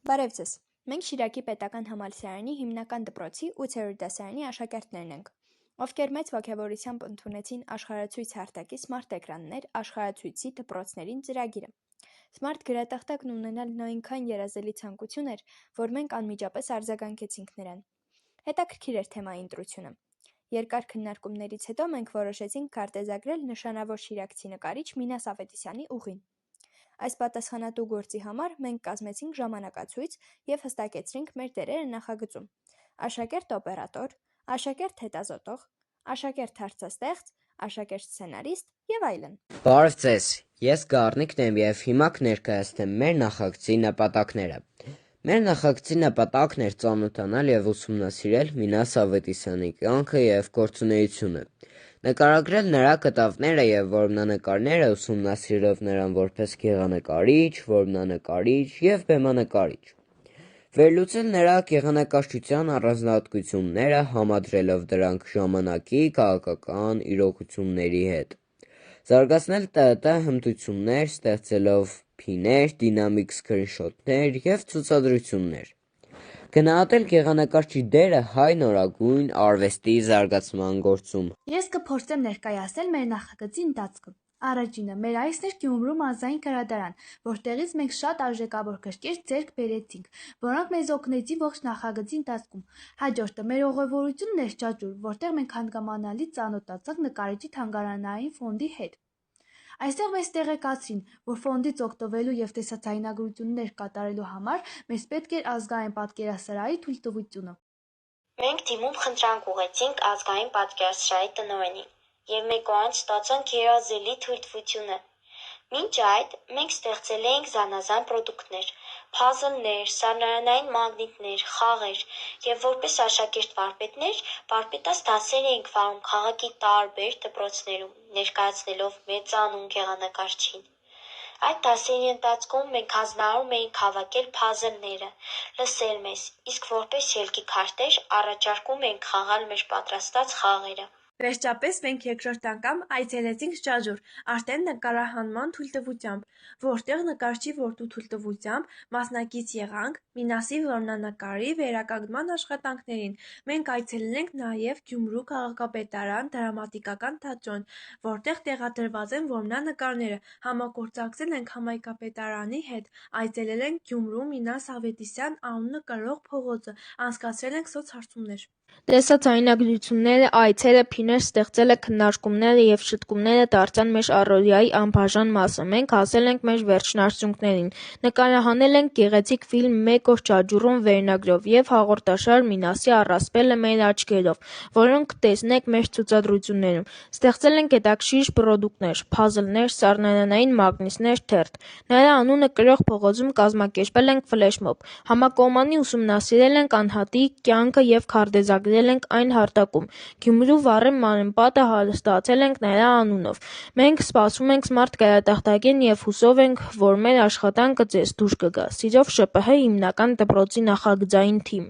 Բարև ձեզ։ Մենք Շիրակի պետական համալսարանի հիմնական դպրոցի 8-րդ դասարանի աշակերտներն ենք, ովքեր մեծ ոգևորությամբ ընդունեցին աշխարհացույց հարթակի սմարթ էկրաններ աշխարհացույցի դպրոցներին ծրագիրը։ Սմարթ գրատախտակն ունենալն այնքան երազելի ցանկություն էր, որ մենք անմիջապես արձագանքեցինք նրան։ Հետաքրքիր էր թեմայի ընտրությունը։ Երկար քննարկումներից հետո մենք որոշեցինք քարտեզագրել նշանավոր շիրակցի նկարիչ Մինաս Ավետիսյանի ուղին։ Այս պատասխանատու գործի համար մենք կազմեցինք ժամանակացույց և հստակեցրինք մեր դերերը նախագծում՝ աշակերտ օպերատոր, աշակերտ հետազոտող, աշակերտ հարցաստեղծ, աշակերտ սցենարիստ և այլն։ Բարև ձեզ, ես Գառնիկն եմ և հիմա կներկայացնեմ մեր նախագծի նպատակները։ Մեր նախագծի նպատակն էր ծանոթանալ և ուսումնասիրել Մինաս Ավետիսյանի կյանքը և գործունեությունը, նկարագրել նրա կտավները և որմնանկարները, ուսումնասիրելով նրան որպես գեղանկարիչ, որմնանկարիչ և բեմանկարիչ, վերլուծել նրա գեղանկարչության առանձնահատկությունները, համադրելով դրանք ժամանակի քաղաքական իրողությունների հետ, զարգացնել ՏՏ հմտություններ, ստեղծելով փիներ, դինամիկ սքրինշոթներ և ցուցադրություններ, գնահատել գեղանկարչի դերը հայ նորագույն արվեստի զարգացման գործում։ Ես կփորձեմ ներկայացնել մեր նախագծի ընթացքը։ Առաջինը մեր այցն էր Գյումրու մարզային գրադարան, որտեղից մենք շատ արժեքավոր գրքեր ձեռք բերեցինք, որոնք մեզ օգնեցին ողջ նախագծի ընթացքում։ Հաջորդը մեր ուղևորությունն էր Ջաջուր, որտեղ մենք հանգամանալի ծանոթացանք նկարիչի թանգարանային ֆոնդի հետ։ Այստեղ մեզ տեղեկացրին, որ ֆոնդից օգտվելու և տեսաձայնագրություններ կատարելու համար մեզ պետք էր ազգային պատկերասրահի թույլտվությունը։ Մենք դիմում խնդրանք ուղղեցինք ազգային պատկերասրահի տնօրենին, և մեկօրենք ստացանք երազելի թույլտվությունը։ Մինչ այդ մենք ստեղծել էինք զանազան պրոդուկտներ, փազլներ, սառնարանային մագնիտներ, խաղեր, և որպես աշակերտ-վարպետներ վարպետաց դասեր էինք վարում քաղաքի տարբեր դպրոցներում, ներկայացնելով մեծանուն գեղանկարչին։ Այդ դասերի ընթացքում մենք հանձնարարում էինք հավաքել փազլները, լսել մեզ, իսկ որպես ելքի քարտեր առաջարկում էինք խաղալ մեր պատրաստած խաղերը։ Վերջապես մենք երկրորդ անգամ այցելեցինք Ջաջուր, արդեն նկարահանման թույլտվությամբ, որտեղ նկարչի որդու թույլտվությամբ մասնակից եղանք Մինասի որմնանկարի վերականգնման աշխատանքներին։ Մենք այցելել ենք նաև Գյումրու քաղաքապետարան դրամատիկական թատրոն, որտեղ տեղադրված են որմնանկարները, համագործակցել ենք համայնքապետարանի հետ, այցելել ենք Գյումրու Մինաս Ավետիսյան անունը կրող փողոցը, անցկացրել ենք սոցհարցումներ։ Տեսաձայնագրությունները, այցերը, փիներ ստեղծելը, քննարկումները և շտկումները դարձան մեր առօրյայի անբաժան մասը։ Մենք հասել ենք մեր վերջնարդյունքներին, նկարահանել ենք գեղեցիկ ֆիլմ «Մեկ օր Ջաջուրում» վերնագրով և հաղորդաշար «Մինասի առասպելը մեր աչքերով», որոնք կտեսնեք մեր ցուցադրություններում։ Ստեղծել ենք հետաքրքիր պրոդուկտներ, փազլներ, սառնարանային մագնիսներ, թերթ։ Նրա անունը կրող փողոցում կազմակերպել ենք ֆլեշմոբ։ Համակողմանի ուսումնասիրել ենք անհատի կյանքը և քարտեզագրել ենք այն հարթակում։ Գյումրու վառի մարմնապատը հարստացել ենք նրա անունով։ Մենք սպասում ենք սմարթ գրատախտակին և հուսով ենք, որ մեր աշխատանքը ձեզ դուր կգա։ Սիրով, ՇՊՀ հիմնական դպրոցի նախագծային թիմ։